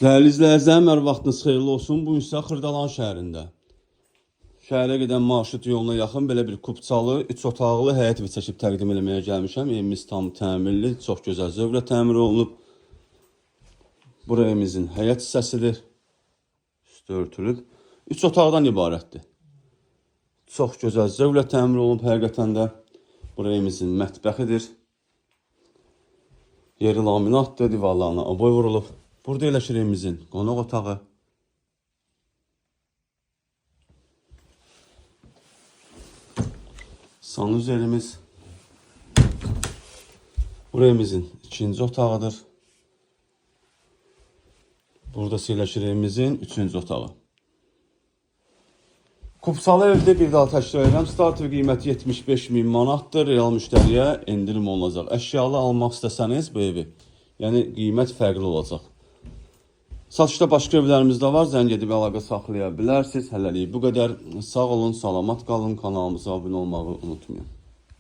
Dəyərli izləyicilərim, hər vaxtınız xeyirli olsun. Bu isə Xırdalan şəhərində. Şəhərə gedən marşrut yoluna yaxın belə bir kubçalı, 3 otaqlı həyət evi çəkib təqdim eləməyə gəlmişəm. Evimiz tam təmirli, çox gözəl zövqlə təmir olunub. Bura evimizin həyət hissəsidir. Üstü örtülüb. 3 otaqdan ibarətdir. Çox gözəl zövqlə təmir olunub həqiqətən də. Bura evimizin mətbəxidir. Yeri laminatdır, divarlarına aboy vurulub. Burada yerləşir evimizin qonaq otağı. Sanuzerimiz. Bura evimizin ikinci otağıdır. Burada yerləşir evimizin üçüncü otağı. Kubçalı evdə bir daha təşkil edirəm. Starter qiyməti 75.000 manatdır. Real müştəriyə endirim olunacaq. Əşyalı almaq istəsəniz bu evi, yəni qiymət fərqli olacaq. Satışda başqa evlərimiz də var. Zəng edib əlaqə saxlaya bilərsiniz. Hələlik bu qədər. Sağ olun, salamat qalın. Kanalımıza abunə olmağı unutmayın.